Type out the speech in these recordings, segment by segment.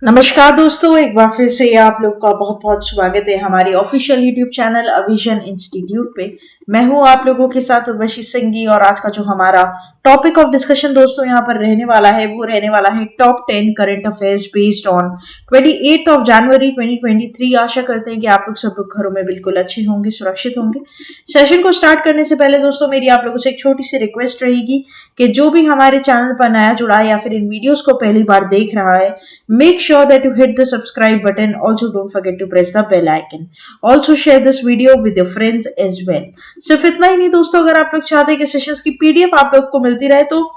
नमस्कार दोस्तों, एक बार फिर से आप लोग का बहुत बहुत स्वागत है हमारे ऑफिशियल यूट्यूब चैनल अविजन इंस्टीट्यूट पे। मैं हूँ आप लोगों के साथ उर्वशी सिंह और आज का जो हमारा टॉपिक ऑफ डिस्कशन दोस्तों यहाँ पर रहने वाला है वो रहने वाला है top 10 current affairs based on 28 of January 2023। आशा करते हैं कि आप लोग सब लोग घरों में बिल्कुल अच्छे होंगे, सुरक्षित होंगे। सेशन को स्टार्ट करने से पहले दोस्तों मेरी आप लोगों से एक छोटी सी रिक्वेस्ट रहेगी कि जो भी हमारे चैनल पर नया जुड़ा है या फिर इन वीडियोस को पहली बार देख रहा है, make sure that you hit the subscribe button. Also don't forget to press the bell icon. Also share this video with your friends as well. सिर्फ इतना ही नहीं दोस्तों, अगर आप लोग चाहते हैं कि सेशंस की पीडीएफ आप लोग को मिलती रहे तो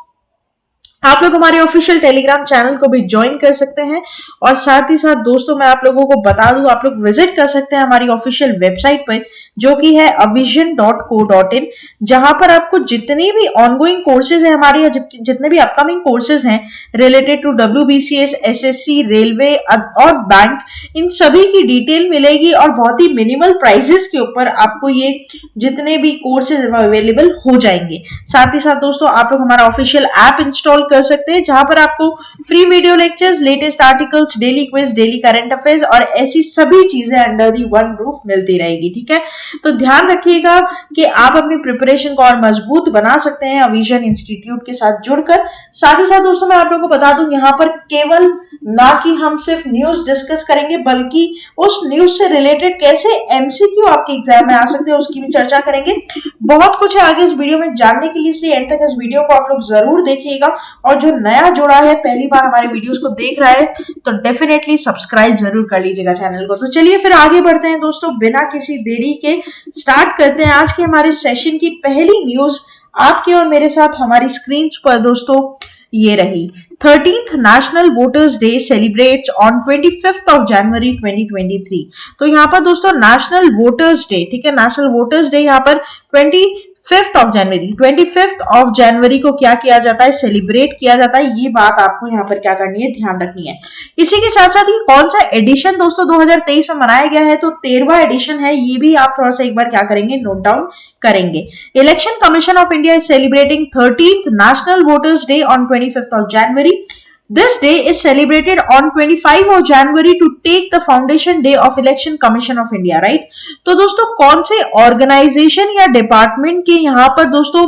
आप लोग हमारे ऑफिशियल टेलीग्राम चैनल को भी ज्वाइन कर सकते हैं। और साथ ही साथ दोस्तों मैं आप लोगों को बता दूं, आप लोग विजिट कर सकते हैं हमारी ऑफिशियल वेबसाइट पर जो कि है avision.co.in, जहां पर आपको जितने भी ऑनगोइंग कोर्सेज हैं हमारे या जितने भी अपकमिंग कोर्सेज हैं related to WBCS, SSC, railway और बैंक, इन सभी की डिटेल मिलेगी और बहुत ही मिनिमल प्राइसेस के ऊपर आपको ये जितने भी कोर्सेज अवेलेबल हो जाएंगे। साथ ही साथ दोस्तों आप लोग हमारा ऑफिशियल ऐप इंस्टॉल कर सकते हैं जहां पर आपको free video lectures, latest articles, daily quiz, daily current affairs और ऐसी सभी चीजें अंडर दी वन रूफ मिलती रहेगी। ठीक है, तो ध्यान रखिएगा कि आप अपनी प्रिपरेशन को और मजबूत बना सकते हैं अविजन इंस्टीट्यूट के साथ जुड़कर। साथ ही साथ दोस्तों मैं आप लोगों को बता दूं, यहाँ पर केवल ना कि हम सिर्फ न्यूज डिस्कस करेंगे बल्कि उस न्यूज से रिलेटेड कैसे MCQ आपके एग्जाम में आ सकते हैं उसकी भी चर्चा करेंगे। बहुत कुछ है आगे इस वीडियो में जानने के लिए, इसलिए एंड तक इस वीडियो को आप लोग जरूर देखिएगा। और जो नया जुड़ा है, पहली बार हमारे वीडियोस को देख रहा है, तो डेफिनेटली सब्सक्राइब जरूर कर लीजिएगा चैनल को। तो चलिए फिर आगे बढ़ते हैं दोस्तों, बिना किसी देरी के स्टार्ट करते हैं आज के हमारे सेशन की पहली न्यूज। आपके और मेरे साथ हमारी स्क्रीन पर दोस्तों ये रही। 13th national voters day celebrates on 25th of January 2023। तो यहाँ पर दोस्तों नेशनल वोटर्स डे, ठीक है, नेशनल वोटर्स डे यहाँ पर 25th ऑफ जनवरी को क्या किया जाता है, सेलिब्रेट किया जाता है। ये बात आपको यहाँ पर क्या करनी है, ध्यान रखनी है। इसी के साथ साथ ये कौन सा एडिशन दोस्तों 2023 में मनाया गया है, तो 13वां एडिशन है। ये भी आप थोड़ा सा एक बार क्या करेंगे, नोट डाउन करेंगे। Election commission of India is celebrating 13th national voters day on 25th of January. This day is celebrated on 25 of January to take the foundation day of Election Commission of India, right? तो दोस्तों कौन से organisation या department के यहाँ पर दोस्तों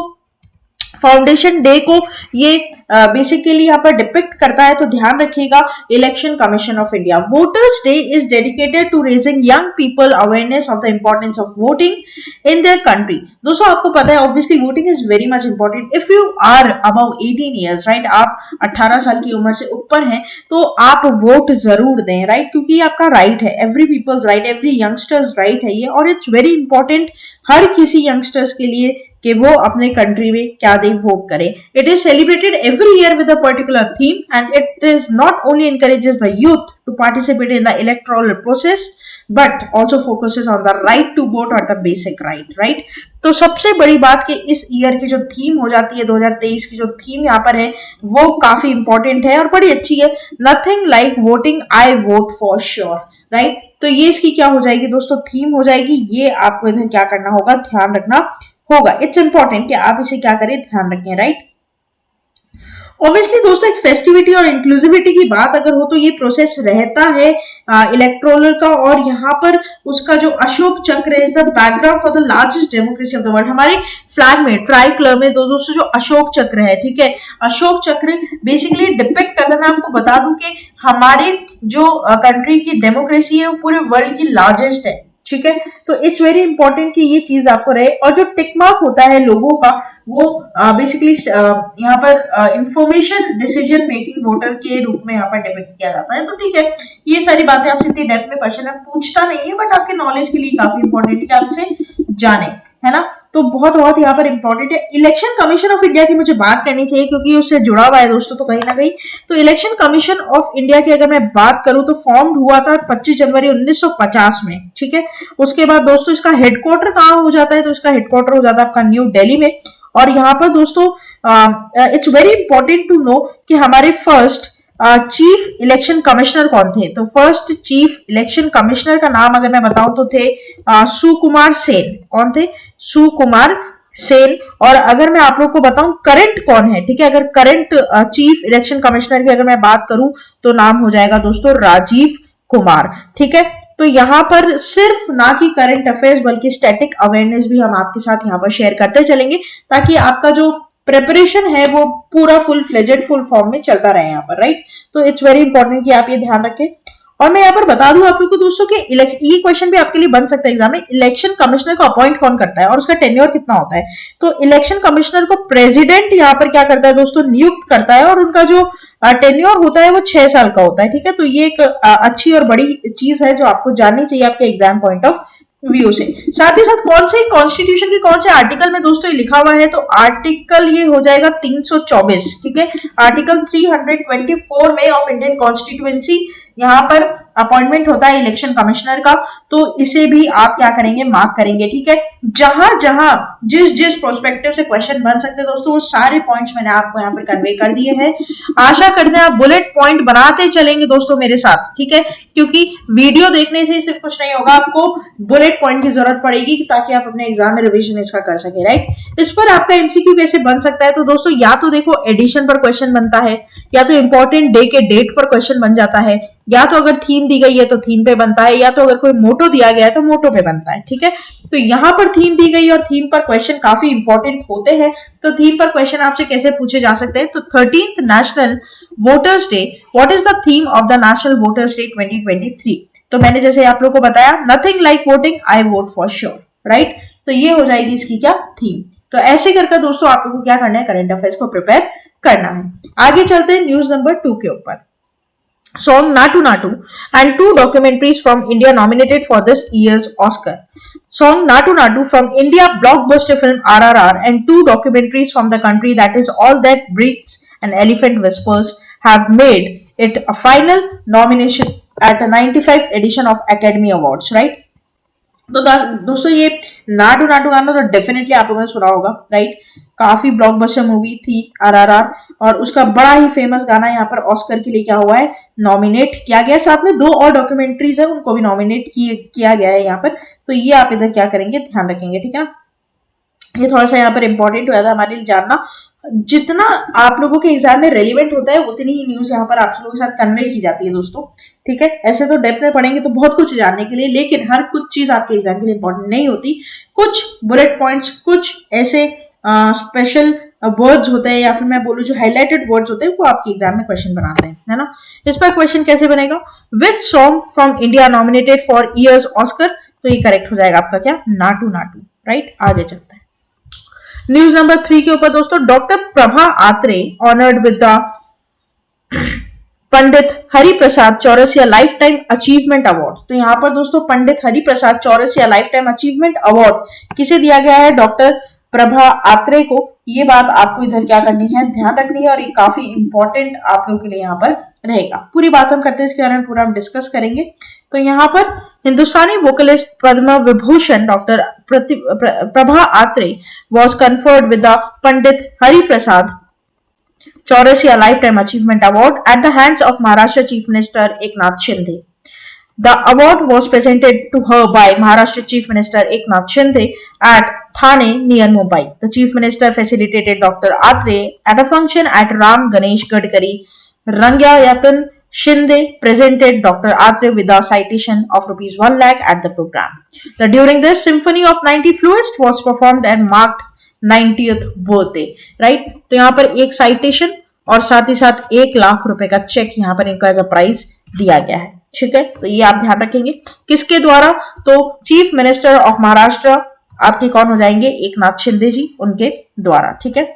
foundation day को ये बेसिकली यहाँ पर डिपिक्ट करता है, तो ध्यान रखिएगा, election commission of India. Voters day is dedicated to raising young people awareness of the importance of voting in their country. दोस्तों आपको पता है obviously voting is very much important. If you are above 18 years, right, आप 18 साल की उम्र से ऊपर हैं तो आप वोट जरूर दें, राइट, क्योंकि ये आपका राइट है, every peoples right, every youngsters right है ये, और इट्स वेरी इंपॉर्टेंट हर किसी यंगस्टर्स के लिए कि वो अपने कंट्री में क्या दे, वोट करें। It is celebrated every year with a particular theme and it is not only encourages the youth to participate in the electoral process but also focuses on the right to vote और the basic right, right. तो सबसे बड़ी बात कि इस year की जो theme हो जाती है 2023 की जो थीम यहाँ पर है वो काफी इंपॉर्टेंट है और बड़ी अच्छी है। Nothing like voting, I vote for sure, right. तो ये इसकी क्या हो जाएगी दोस्तों, थीम हो जाएगी। ये आपको इधर क्या करना होगा, ध्यान रखना होगा। इट्स इंपॉर्टेंट कि आप इसे क्या करें, ध्यान रखें, राइट। ऑब्वियसली दोस्तों एक फेस्टिविटी और इंक्लूसिविटी की बात अगर हो तो ये प्रोसेस रहता है इलेक्टोरल का, और यहाँ पर उसका जो अशोक चक्र is the background for the largest democracy of the world. हमारे फ्लैग में, ट्राई कलर में दोस्तों जो अशोक चक्र है, ठीक है, अशोक चक्र बेसिकली डिपिक्ट करता है। मैं आपको बता दूं कि हमारे जो कंट्री की डेमोक्रेसी है वो पूरे वर्ल्ड की लार्जेस्ट है, ठीक है। तो इट्स वेरी इंपॉर्टेंट कि ये चीज आपको रहे। और जो टिक मार्क होता है लोगों का वो बेसिकली यहाँ पर इंफॉर्मेशन डिसीजन मेकिंग वोटर के रूप में यहाँ पर डिपिक्ट किया जाता है। तो ठीक है, ये सारी बातें आपसे इतनी डेप्थ में क्वेश्चन पूछता नहीं है बट आपके नॉलेज के लिए काफी इंपॉर्टेंट है कि आप इसे जाने, है ना। तो बहुत बहुत यहाँ पर इंपॉर्टेंट है। इलेक्शन कमीशन ऑफ इंडिया की मुझे बात करनी चाहिए क्योंकि उससे जुड़ा हुआ है दोस्तों, तो कहीं ना कहीं। तो इलेक्शन कमीशन ऑफ इंडिया की अगर मैं बात करूं तो फॉर्म हुआ था 25 जनवरी 1950 में, ठीक है। उसके बाद दोस्तों इसका हेडक्वार्टर कहाँ हो जाता है, तो इसका हेडक्वार्टर हो जाता है आपका न्यू दिल्ली में। और यहाँ पर दोस्तों it's very important to know कि हमारे फर्स्ट चीफ इलेक्शन कमिश्नर कौन थे। तो फर्स्ट चीफ इलेक्शन कमिश्नर का नाम अगर मैं बताऊं तो थे सुकुमार सेन। कौन थे, सुकुमार सेन। और अगर मैं आप लोग को बताऊं करंट कौन है, ठीक है, अगर करंट चीफ इलेक्शन कमिश्नर की अगर मैं बात करूं तो नाम हो जाएगा दोस्तों राजीव कुमार, ठीक है। तो यहाँ पर सिर्फ ना कि करंट अफेयर्स बल्कि स्टैटिक अवेयरनेस भी हम आपके साथ यहाँ पर शेयर करते चलेंगे, ताकि आपका जो प्रिपरेशन है वो पूरा फुल फ्लेजेड फुल फॉर्म में चलता रहे यहाँ पर, राइट। तो इट्स वेरी इंपॉर्टेंट कि आप ये ध्यान रखें। और मैं यहाँ पर बता दूं आप लोग को दोस्तों कि ये क्वेश्चन भी आपके लिए बन सकता है एग्जाम में, इलेक्शन कमिश्नर को अपॉइंट कौन करता है और उसका टेन्योर कितना होता है। तो इलेक्शन कमिश्नर को प्रेसिडेंट यहाँ पर क्या करता है दोस्तों, नियुक्त करता है, और उनका जो टेन्योर होता है वो 6 साल का होता है, ठीक है। तो ये एक अच्छी और बड़ी चीज है जो आपको जाननी चाहिए आपके एग्जाम पॉइंट ऑफ व्यू से। साथ ही साथ कौन से कॉन्स्टिट्यूशन के कौन से आर्टिकल में दोस्तों ये लिखा हुआ है, तो आर्टिकल ये हो जाएगा 324, ठीक है। आर्टिकल 324 में ऑफ इंडियन कॉन्स्टिट्यूएंसी यहाँ पर अपॉइंटमेंट होता है इलेक्शन कमिश्नर का। तो इसे भी आप क्या करेंगे, मार्क करेंगे, ठीक है। जहां जहां जिस जिस प्रोस्पेक्टिव से क्वेश्चन बन सकते हैं दोस्तों, वो सारे पॉइंट्स मैंने आपको यहाँ पर कन्वे कर दिए हैं। आशा करते हैं आप बुलेट पॉइंट बनाते चलेंगे दोस्तों मेरे साथ, ठीक है, क्योंकि वीडियो देखने से सिर्फ कुछ नहीं होगा, आपको बुलेट पॉइंट की जरूरत पड़ेगी ताकि आप अपने एग्जाम में रिविजन इसका कर सके, राइट। इस पर आपका एमसीक्यू कैसे बन सकता है, तो दोस्तों या तो देखो एडिशन पर क्वेश्चन बनता है, या तो इंपॉर्टेंट डे के डेट पर क्वेश्चन बन जाता है, या तो अगर थीम दी गई है तो थीम पे बनता है, या तो अगर कोई मोटो दिया गया है तो मोटो पे बनता है, ठीक है। तो यहाँ पर थीम दी गई और थीम पर क्वेश्चन काफी इंपॉर्टेंट होते हैं। तो थीम पर क्वेश्चन आपसे कैसे पूछे जा सकते हैं, तो 13th national voters day, what is the theme of the national voters day 2023। तो मैंने जैसे आप लोग को बताया, nothing like voting, I vote for sure, right. तो ये हो जाएगी इसकी क्या थीम। तो ऐसे करके दोस्तों आप लोगों को क्या करना है, करंट अफेयर्स को प्रिपेयर करना है। आगे चलते हैं न्यूज नंबर 2 के ऊपर। Song Natu Natu and 2 documentaries from India nominated for this year's Oscar. Song Natu Natu from India blockbuster film RRR and 2 documentaries from the country that is All That Breathes and Elephant Whispers have made it a final nomination at the 95th edition of Academy Awards, right? तो दोस्तों ये नाटू नाटू गाना तो definitely आप लोगों ने सुना होगा, राइट। काफी ब्लॉकबस्टर मूवी थी आरआरआर, और उसका बड़ा ही फेमस गाना यहाँ पर ऑस्कर के लिए क्या हुआ है, नॉमिनेट किया गया। साथ में 2 और डॉक्यूमेंट्रीज है, उनको भी नॉमिनेट किया गया है यहाँ पर। तो ये आप इधर क्या करेंगे, ध्यान रखेंगे, ठीक है ना। ये थोड़ा सा यहाँ पर इंपॉर्टेंट हुआ था हमारे लिए जानना। जितना आप लोगों के एग्जाम में रेलिवेंट होता है उतनी ही न्यूज यहाँ पर आप लोगों के साथ कन्वे की जाती है दोस्तों, ठीक है। ऐसे तो डेप्थ में पढ़ेंगे तो बहुत कुछ जानने के लिए, लेकिन हर कुछ चीज आपके एग्जाम के लिए इंपॉर्टेंट नहीं होती। कुछ बुलेट पॉइंट्स, कुछ ऐसे स्पेशल वर्ड्स होते हैं, या फिर मैं बोलूं जो हाईलाइटेड वर्ड्स होते हैं, वो आपके एग्जाम में क्वेश्चन बनाते हैं, है ना। इस पर क्वेश्चन कैसे बनेगा, which song from India nominated for years Oscar. तो ये करेक्ट हो जाएगा आपका क्या, नाटू नाटू, राइट। आगे चलते हैं न्यूज नंबर 3 के ऊपर दोस्तों। Doctor Prabha Atre honoured with the Pandit Hari Prasad Chaurasia lifetime achievement award. तो यहाँ पर दोस्तों Pandit Hari Prasad Chaurasia lifetime achievement award किसे दिया गया है, डॉक्टर प्रभा आत्रे को। ये बात आपको इधर क्या करनी है, ध्यान रखनी है, और ये काफी इंपॉर्टेंट आप लोगों के लिए यहाँ पर रहेगा। पूरी बात हम करते हैं, इसके बारे में पूरा हम डिस्कस करेंगे। तो यहाँ पर Hindustani vocalist Padma Vibhushan doctor Prabha Atre was conferred with the Pandit Hari Prasad Chaurasia Lifetime Achievement Award at the hands of Maharashtra Chief Minister Eknath Shinde. The award was presented to her by Maharashtra Chief Minister Eknath Shinde at Thane near Mumbai. The Chief Minister facilitated Dr. Atre at a function at Ram Ganesh Gadkari Rangyayatan. Shinde presented Dr. Atre with a citation of rupees 1 lakh at the program. During this, Symphony of 90 Fluists was performed and marked 90th birthday, right? तो यहाँ पर एक citation और साथ ही साथ 1 लाख रुपए का check यहाँ पर इनको एज अ प्राइज दिया गया है, ठीक है। तो ये आप ध्यान रखेंगे किसके द्वारा, तो चीफ मिनिस्टर ऑफ महाराष्ट्र आपके कौन हो जाएंगे, एकनाथ शिंदे जी, उनके द्वारा, ठीक है।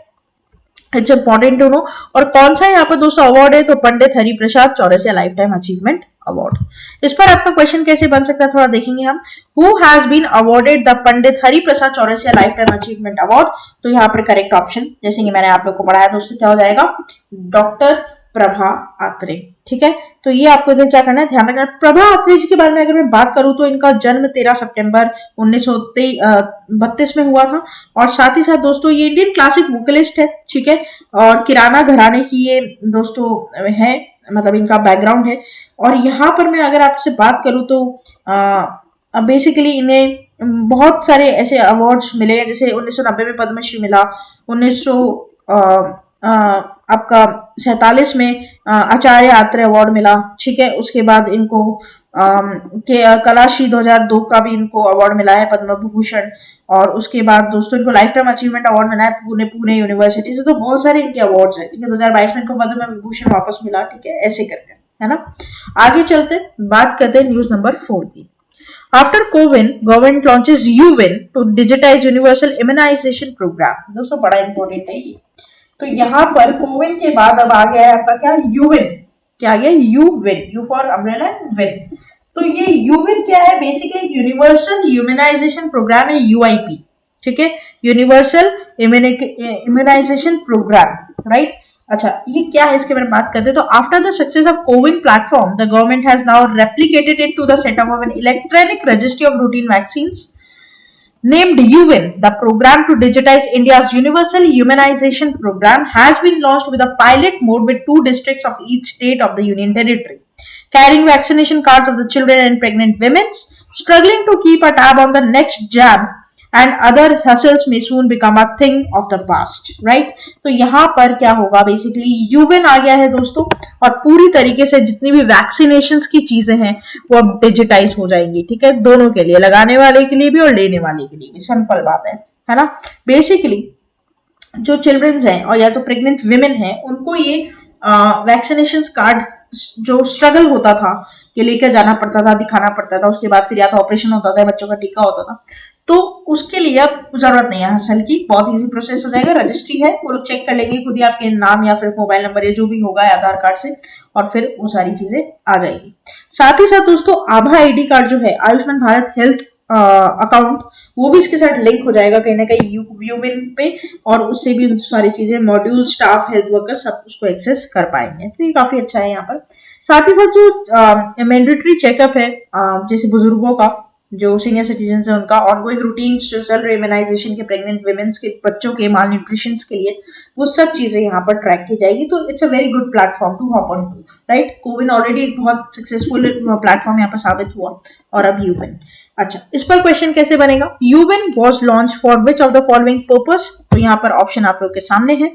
It's important to know. और कौन सा यहाँ पर दोस्तों अवार्ड है, तो Pandit Hari Prasad Chaurasia lifetime achievement award. इस पर आपका क्वेश्चन कैसे बन सकता है थोड़ा देखेंगे हम। Who has been awarded the Pandit Hari Prasad Chaurasia lifetime achievement award. तो यहाँ पर करेक्ट ऑप्शन जैसे कि मैंने आप लोग को पढ़ाया दोस्तों क्या हो जाएगा, डॉक्टर प्रभा आत्रे, ठीक है। तो ये आपको इधर क्या करना है, ध्यान रखना। प्रभा आत्रे जी के बारे में अगर मैं बात करूं तो इनका जन्म 13 सितंबर 1932 में हुआ था, और साथ ही साथ दोस्तों ये इंडियन क्लासिक वोकलिस्ट है, ठीक है, और किराना घराने की ये दोस्तों है, मतलब इनका बैकग्राउंड है। और यहाँ पर मैं अगर आपसे बात करूं तो बेसिकली इन्हें बहुत सारे ऐसे अवार्ड्स मिले हैं, जैसे 1990 में पद्मश्री मिला, 1900 आपका 47 में आचार्य आत्रेय अवार्ड मिला, ठीक है। उसके बाद इनको कलाश्री 2002 का भी इनको अवार्ड मिला है, पद्म विभूषण। और उसके बाद दोस्तों इनको लाइफ टाइम अचीवमेंट अवार्ड मिला है पुणे यूनिवर्सिटी से। तो बहुत सारे इनके अवार्ड्स हैं, ठीक है। 2022 में इनको पद्म विभूषण वापस मिला, ठीक है, ऐसे करके, है ना। आगे चलते बात करते हैं न्यूज नंबर 4 की। After COVID, government launches UWIN to digitize universal immunization program। दोस्तों बड़ा इंपॉर्टेंट है ये। तो यहाँ पर कोविन के बाद अब आ गया है आपका क्या, यूविन। क्या आ गया, यूविन, यू फॉर अम्ब्रेला, विन। तो ये यूविन क्या है, बेसिकली यूनिवर्सल इम्यूनाइजेशन प्रोग्राम है, यूआईपी, ठीक है, यूनिवर्सल इम्यूनाइजेशन प्रोग्राम, राइट। अच्छा, ये क्या है इसके बारे में बात करते हैं। तो after the success of CoWIN platform, the government has now replicated it to the setup of an electronic registry of routine vaccines named UWIN. The program to digitize India's universal immunization program has been launched with a pilot mode with 2 districts of each state of the Union Territory, carrying vaccination cards of the children and pregnant women struggling to keep a tab on the next jab and other hustles may soon become a thing of the past, right? तो यहाँ पर क्या होगा, basically यूविन आ गया है दोस्तों, और पूरी तरीके से जितनी भी वैक्सीनेशन की चीजें हैं वो अब डिजिटाइज हो जाएंगी, ठीक है, दोनों के लिए, लगाने वाले के लिए भी और लेने वाले के लिए भी। सिंपल बात है ना। बेसिकली जो चिल्ड्रंस हैं और या तो प्रेग्नेंट विमेन हैं, उनको ये वैक्सीनेशन कार्ड जो स्ट्रगल होता था कि लेकर जाना पड़ता था, दिखाना पड़ता था, उसके बाद फिर या तो ऑपरेशन होता था, बच्चों का टीका होता था, तो उसके लिए अब जरूरत नहीं है हसल की, बहुत इजी प्रोसेस हो जाएगा। रजिस्ट्री है, वो लोग चेक कर लेंगे खुद ही आपके नाम या फिर मोबाइल नंबर या जो भी होगा आधार कार्ड से, और फिर वो सारी चीजें आ जाएगी। साथ ही साथ दोस्तों आभा आईडी कार्ड जो है, आयुष्मान भारत हेल्थ अकाउंट, वो भी इसके साथ लिंक हो जाएगा कहीं ना कहीं यूविन पे, और उससे भी सारी चीजें मॉड्यूल, स्टाफ, हेल्थ वर्कर सब उसको एक्सेस कर पाएंगे। तो ये काफी अच्छा है यहाँ पर। साथ ही साथ जो मैंडेटरी चेकअप है, जैसे बुजुर्गों का, जो सीनियर सिटीजन है उनका, ऑनगोइंग रूटीन चल रहे इम्यूनाइजेशन के, प्रेग्नेंट वुमेन्स के, बच्चों के माल न्यूट्रिशन के लिए, वो सब चीजें यहाँ पर ट्रैक की जाएगी। तो it's a very good platform to hop on to, right. CoWIN already एक बहुत सक्सेसफुल प्लेटफॉर्म यहाँ पर साबित हुआ, और अब यूविन। अच्छा, इस पर क्वेश्चन कैसे बनेगा, यूविन was launch for which of the following purpose. तो यहाँ पर ऑप्शन आप लोग के सामने है।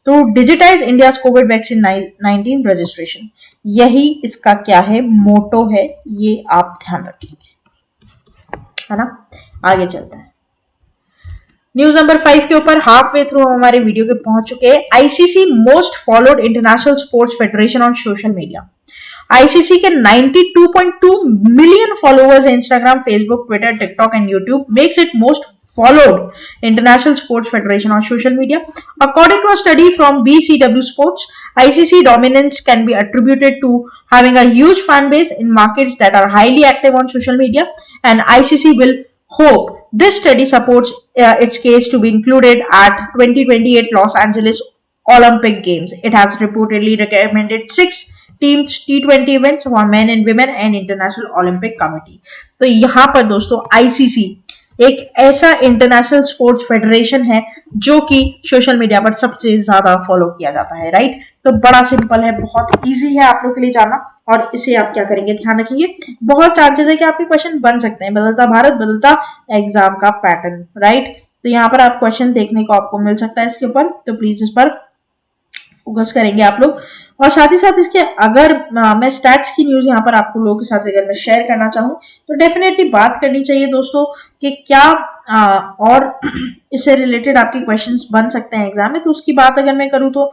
तो digitise India Covid vaccine 19 registration, यही इसका क्या है, मोटो है, ये आप ध्यान रखेंगे, है ना। आगे चलता है न्यूज नंबर 5 के ऊपर। हाफ वे थ्रू हम हमारे वीडियो के पहुंच चुके हैं। ICC most followed international sports federation on social media. ICC के 92.2 मिलियन फॉलोअर्स है Instagram, Facebook, Twitter, TikTok and YouTube, makes it most followed international sports federation on social media. According to a study from BCW Sports, ICC dominance can be attributed to having a huge fan base in markets that are highly active on social media, and ICC will hope this study supports its case to be included at 2028 Los Angeles Olympic Games. It has reportedly recommended 6 teams T20 events for men and women and International Olympic Committee. तो यहाँ पर दोस्तों ICC एक ऐसा international sports federation है जो कि social media पर सबसे ज्यादा फॉलो किया जाता है, राइट। तो बड़ा सिंपल है, बहुत इजी है आप लोग के लिए जानना, और इसे आप क्या करेंगे, ध्यान रखेंगे। बहुत चांसेस है कि आपके क्वेश्चन बन सकते हैं, बदलता भारत बदलता एग्जाम का पैटर्न, राइट। तो यहाँ पर आप क्वेश्चन देखने को आपको मिल सकता है इसके ऊपर, तो प्लीज इस पर फोकस करेंगे आप लोग। और साथ ही साथ इसके अगर मैं स्टैट्स की न्यूज यहाँ पर आपको लोगों के साथ अगर मैं शेयर करना चाहूँ तो डेफिनेटली बात करनी चाहिए दोस्तों कि क्या और इससे रिलेटेड आपके क्वेश्चंस बन सकते हैं एग्जाम में। तो उसकी बात अगर मैं करूँ तो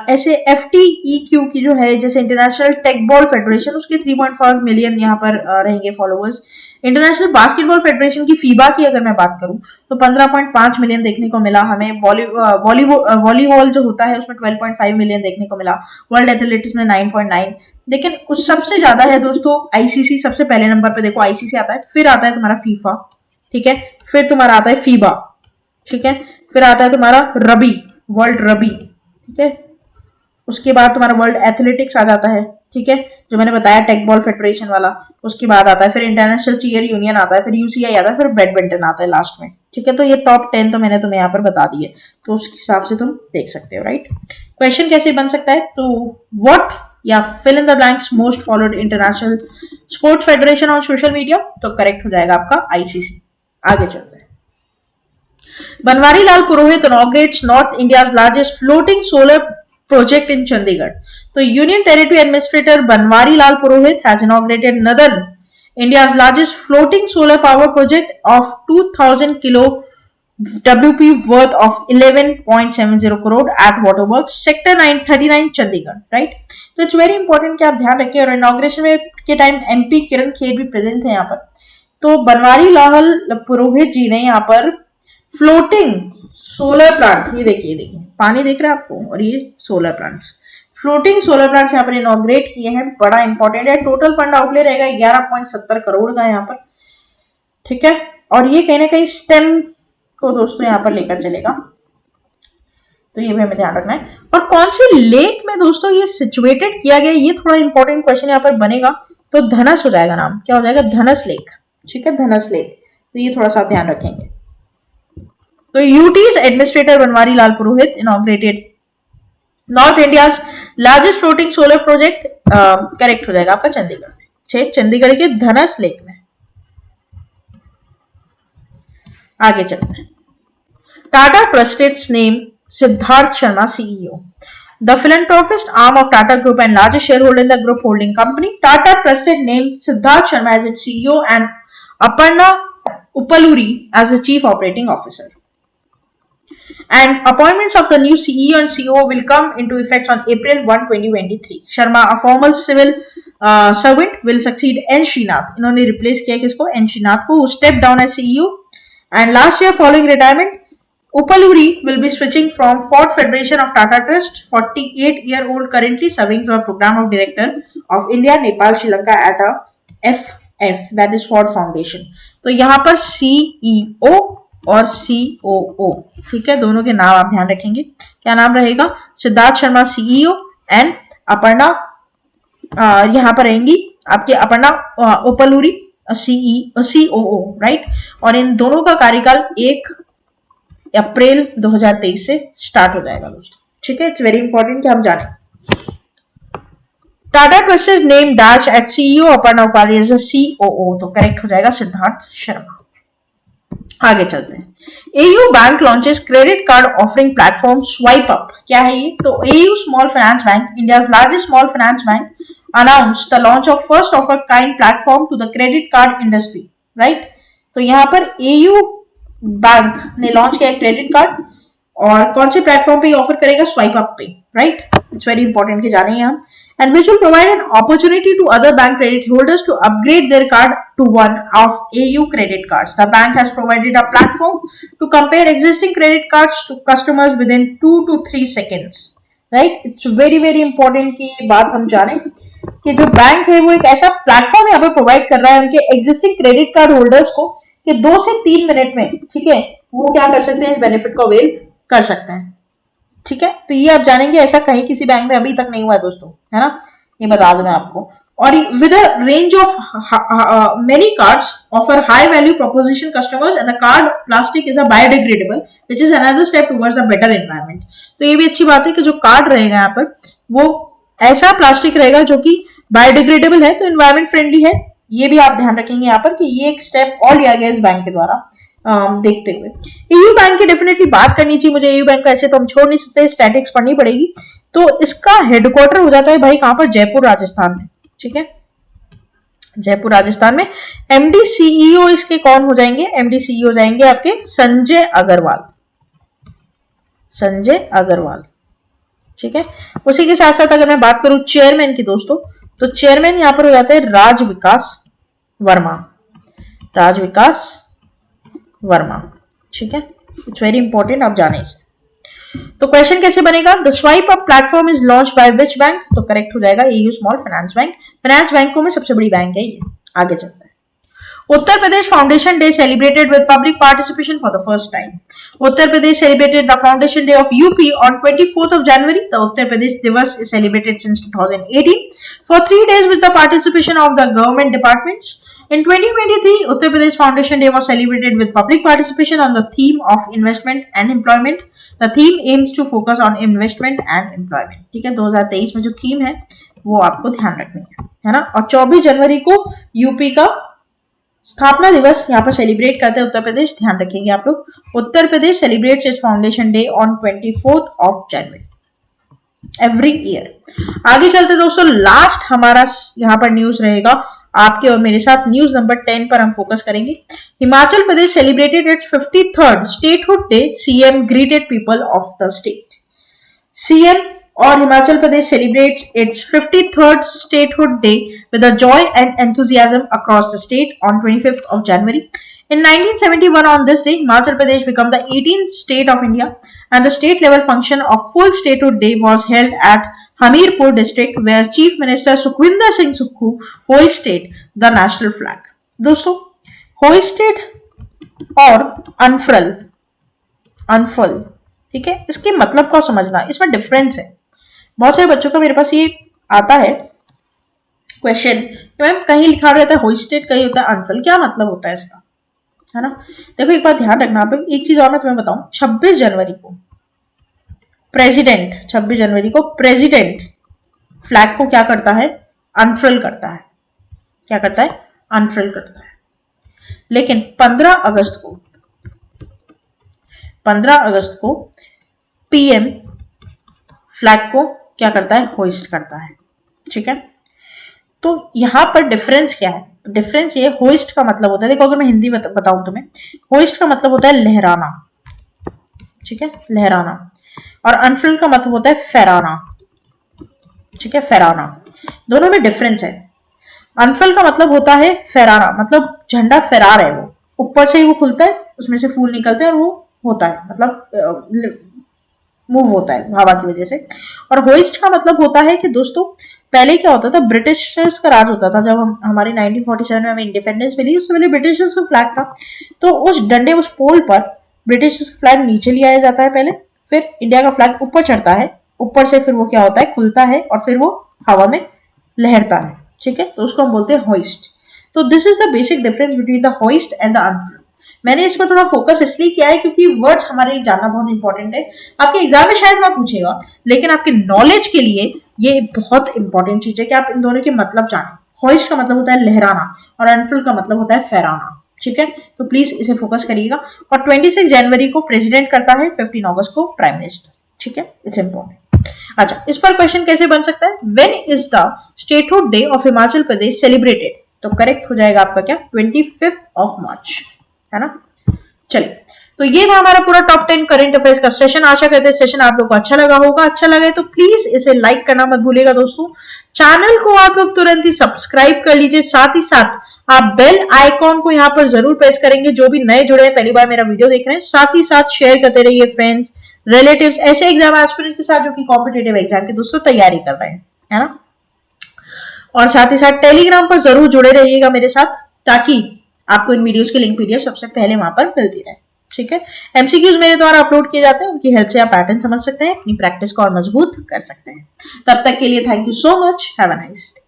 ऐसे FTEQ की जो है, जैसे इंटरनेशनल टेक बॉल फेडरेशन, उसके 3.5 मिलियन यहाँ पर रहेंगे फॉलोअर्स। इंटरनेशनल बास्केटबॉल फेडरेशन की फीबा की अगर मैं बात करूं तो 15.5 मिलियन देखने को मिला हमें। वॉलीबॉल जो होता है उसमें 12.5 मिलियन देखने को मिला। वर्ल्ड एथलेटिक्स में 9.9। लेकिन उस सबसे ज्यादा है दोस्तों आईसीसी, सबसे पहले नंबर पे देखो आईसीसी आता है, फिर आता है तुम्हारा फीफा, ठीक है, फिर तुम्हारा आता है फीबा, ठीक है, फिर आता है तुम्हारा रबी, वर्ल्ड रबी, ठीक है, उसके बाद तुम्हारा वर्ल्ड एथलेटिक्स आ जाता है, ठीक है, जो मैंने बताया टेक बॉल फेडरेशन वाला। उसके बाद आता है फिर इंटरनेशनल चीयर यूनियन आता है, फिर यूसीआई आता है, फिर बैडमिंटन आता है लास्ट में, ठीक है। तो ये टॉप 10 तो मैंने तुम्हें यहाँ पर बता दिए, तो उस हिसाब से तुम देख सकते हो, राइट। क्वेश्चन कैसे बन सकता है, तो व्हाट या fill in the blanks most followed international sports federation on social media, तो करेक्ट हो जाएगा आपका आईसीसी। आगे चलते हैं। Banwari Lal Purohit inaugurates North India's largest floating solar project in Chandigarh. तो union territory administrator Banwari Lal Purohit has inaugurated Northern India's largest floating solar power project of 2000 kilo WP worth of 11.70 crore at Waterworks Sector 939 Chandigarh, right. तो it's very important कि आप ध्यान रखिए। और inauguration में के time MP किरण खेर भी प्रेजेंट थे यहाँ पर। तो बनवारी लाल पुरोहित जी ने यहाँ पर फ्लोटिंग सोलर प्लांट, ये देखिए पानी दिख रहा है आपको, और ये solar plants, floating solar plants यहाँ पर इनॉग्रेट किए हैं। बड़ा इंपॉर्टेंट है। टोटल फंड आउटले रहेगा 11.70 करोड़ का यहाँ पर, ठीक है। और ये कहीं ना कहीं स्टेम को दोस्तों यहाँ पर लेकर चलेगा, तो ये भी हमें ध्यान रखना है। और कौन सी लेक में दोस्तों ये सिचुएटेड किया गया, ये थोड़ा इंपॉर्टेंट क्वेश्चन यहाँ पर बनेगा। तो धनस हो जाएगा नाम, क्या हो जाएगा, धनस लेक, ठीक है, धनस लेक। तो ये थोड़ा सा ध्यान रखेंगे। तो UT's administrator Banwari Lal Purohit inaugurated north India's largest floating solar project, correct हो जाएगा आपका चंडीगढ़ में, चंडीगढ़ के धनस लेक में। आगे चलते हैं। Tata trusts name Siddharth Sharma CEO. The philanthropist arm of Tata Group and largest shareholder in the group holding company, Tata Trusted named Siddharth Sharma as its CEO and Aparna Uppaluri as the Chief Operating Officer. And appointments of the new CEO and COO will come into effect on April 1, 2023. Sharma, a former civil servant, will succeed N. Srinath. इन्होंने replace किया किसको, N. Srinath को, who stepped down as CEO. And last year, following retirement, Uppaluri will be switching from Ford Federation of Tata Trust, 48-year-old, currently serving as a program of director of India, Nepal, Sri Lanka at a FF, that is Ford Foundation. तो यहाँ पर CEO और COO, ठीक है, दोनों के नाम आप ध्यान रखेंगे। क्या नाम रहेगा, सिद्धार्थ शर्मा CEO एंड अपर्णा यहाँ पर रहेंगी आपके अपर्णा उप्पलूरी COO, राइट। और इन दोनों का कार्यकाल 1 अप्रैल 2023 से स्टार्ट हो जाएगा दोस्तों, ठीक है। इट्स वेरी इंपॉर्टेंट कि हम जाने। Tata trusted name dash at CEO Aparna Upali as a COO, तो करेक्ट हो जाएगा सिद्धार्थ शर्मा। आगे चलते हैं। AU bank launches credit card offering platform swipe up, क्या है ये, तो AU small finance bank, India's largest small finance bank, announced the launch of first of a kind platform to the credit card industry, right। तो यहाँ पर AU bank ने launch किया credit card, और कौन से प्लेटफॉर्म पे ऑफर करेगा, स्वाइप अप पे, राइट। इट्स वेरी इंपॉर्टेंट कि जानिए हम। and which will provide an opportunity to other bank credit holders to upgrade their card to one of AU credit cards. The bank has provided a platform to compare existing credit cards to customers within 2 to 3 seconds. Right? It's very important कि ये बात हम जाने कि जो bank है वो एक ऐसा प्लेटफॉर्म यहाँ पे प्रोवाइड कर रहा है उनके एग्जिस्टिंग क्रेडिट कार्ड होल्डर्स को कि 2 से 3 मिनट में, ठीक है, वो क्या कर सकते हैं, इस बेनिफिट को अवेल कर सकते हैं, ठीक है। तो ये आप जानेंगे, ऐसा कहीं किसी बैंक में अभी तक नहीं हुआ है दोस्तों, है ना, ये बता दूं मैं आपको। और with a range of many cards offer high value proposition customers and the card plastic is a biodegradable which is another step towards a better environment. तो ये भी अच्छी बात है कि जो कार्ड रहेगा यहाँ पर वो ऐसा प्लास्टिक रहेगा जो कि बायोडिग्रेडेबल है, तो एनवायरमेंट फ्रेंडली है। ये भी आप ध्यान रखेंगे यहाँ पर कि ये एक स्टेप और लिया गया इस बैंक के द्वारा देखते हुए। EU बैंक की डेफिनेटली बात करनी चाहिए मुझे। EU बैंक का ऐसे तो हम छोड़ नहीं सकते, स्टैटिक्स पढ़नी पड़ेगी। तो इसका हेडक्वार्टर हो जाता है भाई कहां पर, जयपुर राजस्थान में, ठीक है, जयपुर राजस्थान में। MD CEO इसके कौन हो जाएंगे, MD CEO हो जाएंगे आपके संजय अग्रवाल, संजय अग्रवाल, ठीक है। उसी के साथ साथ अगर मैं बात करूं चेयरमैन की दोस्तों, तो चेयरमैन यहां पर हो जाते हैं राज विकास वर्मा, राज विकास वर्मा, ठीक है। इट्स वेरी इंपॉर्टेंट, आप जाने इसे। तो क्वेश्चन कैसे बनेगा, the swipe up platform is launch by which bank, तो करेक्ट हो जाएगा AU small finance bank. Finance बैंकों में सबसे बड़ी बैंक है ये। आगे चलते हैं। Uttar Pradesh foundation day celebrated with public participation for the first time. Uttar Pradesh celebrated the foundation day of UP on 24th of January. The Uttar Pradesh Divas is celebrated since 2018 for 3 days with the participation of the government departments. In 2023, Uttar Pradesh Foundation Day was celebrated with public participation on the theme of investment and employment. The theme aims to focus on investment and employment. ठीक है, 2023 में जो theme है वो आपको ध्यान रखनी है ना। और 24 जनवरी को यूपी का स्थापना दिवस यहाँ पर सेलिब्रेट करते हैं उत्तर प्रदेश, ध्यान रखेंगे आप लोग। Uttar Pradesh celebrates its foundation day on 24th of January every year. आगे चलते दोस्तों, लास्ट हमारा यहाँ पर न्यूज रहेगा आपके और मेरे साथ। न्यूज नंबर 10 पर हम फोकस करेंगे। Himachal Pradesh celebrated its 53rd statehood day, CM greeted people of the state. CM और हिमाचल प्रदेश celebrates its 53rd statehood day with a joy and enthusiasm across the state on 25th of January. In 1971, on this day, Himachal Pradesh became the 18th state of India, and the state level function of full statehood day was held at Hamirpur district, where Chief Minister Sukhwinder Singh Sukhu hoisted the national flag. दोस्तों, hoisted और unfurl, ठीक है, इसके मतलब को समझना, इसमें difference है। बहुत सारे बच्चों का मेरे पास ये आता है क्वेश्चन, मैम कहीं लिखा रहता है होइस्टेड, कहीं होता है अनफर्ल, क्या मतलब होता है इसका, है ना। देखो एक बात ध्यान रखना आप लोग, एक चीज और मैं तुम्हें बताऊं, 26 जनवरी को प्रेसिडेंट फ्लैग को क्या करता है, अनफर्ल करता है। क्या करता है, अनफर्ल करता है। लेकिन 15 अगस्त को पीएम फ्लैग को क्या करता है, होइस्ट करता है, ठीक है। तो यहां पर डिफरेंस क्या है, डिफरेंस ये, होइस्ट का मतलब होता है, देखो अगर मैं हिंदी बताऊं तुम्हें, होइस्ट का मतलब होता है लहराना, ठीक है, लहराना, और अनफर्ल का मतलब होता है फहराना, ठीक है, फहराना। दोनों में डिफरेंस है। अनफर्ल का मतलब होता है फहराना, मतलब झंडा फहरा रहे, वो ऊपर से ही वो खुलता है, उसमें से फूल निकलते हैं और वो होता है, मतलब मूव होता है हवा की वजह से। और होइस्ट का मतलब होता है कि दोस्तों पहले क्या होता था, ब्रिटिशर्स का राज होता था। जब हमारी 1947 में हमें इंडिपेंडेंस मिली, उससे पहले ब्रिटिशर्स का फ्लैग था, तो उस डंडे, उस पोल पर ब्रिटिश फ्लैग नीचे लिया जाता है पहले, फिर इंडिया का फ्लैग ऊपर चढ़ता है, ऊपर से फिर वो क्या होता है, खुलता है और फिर वो हवा में लहरता है, ठीक है, तो उसको हम बोलते हैं होइस्ट। तो this is the basic difference between the hoist and the unfurl. मैंने इस पर थोड़ा फोकस इसलिए किया है क्योंकि वर्ड्स हमारे लिए जानना बहुत इंपॉर्टेंट है। आपके एग्जाम में शायद ना पूछेगा, लेकिन आपके नॉलेज के लिए ये बहुत इंपॉर्टेंट चीज है कि आप इन दोनों के मतलब जानें। होइस्ट का मतलब होता है लहराना और अनफर्ल का मतलब होता है फहराना, ठीक है, तो प्लीज इसे फोकस करिएगा। और 26 जनवरी को प्रेसिडेंट करता है, 15 अगस्त को प्राइम मिनिस्टर, ठीक है, इट्स इंपॉर्टेंट। अच्छा, इस पर क्वेश्चन कैसे बन सकता है, when is the statehood day of Himachal Pradesh celebrated, तो करेक्ट हो जाएगा आपका क्या, 25 मार्च, है ना। चलिए, तो ये था हमारा पूरा टॉप 10 करंट अफेयर्स का सेशन। आशा करते हैं सेशन आप लोग को अच्छा लगा होगा। अच्छा लगे तो प्लीज इसे लाइक करना मत भूलिएगा दोस्तों। चैनल को आप लोग तुरंत ही सब्सक्राइब कर लीजिए, साथ ही साथ आप बेल आइकॉन को यहाँ पर जरूर प्रेस करेंगे, जो भी नए जुड़े हैं, पहली बार मेरा वीडियो देख रहे हैं। साथ ही साथ शेयर करते रहिए फ्रेंड्स, रिलेटिव्स, ऐसे एग्जाम एस्पिरेंट के साथ जो कि कॉम्पिटेटिव एग्जाम की दोस्तों तैयारी कर रहे हैं, है ना। और साथ ही साथ टेलीग्राम पर जरूर जुड़े रहिएगा मेरे साथ, ताकि आपको इन वीडियोस की लिंक पीडीएफ सबसे पहले वहां पर मिलती रहे, ठीक है। एमसीक्यूज मेरे द्वारा अपलोड किए जाते हैं, उनकी हेल्प से आप पैटर्न समझ सकते हैं, अपनी प्रैक्टिस को और मजबूत कर सकते हैं। तब तक के लिए thank you so much, have a nice day.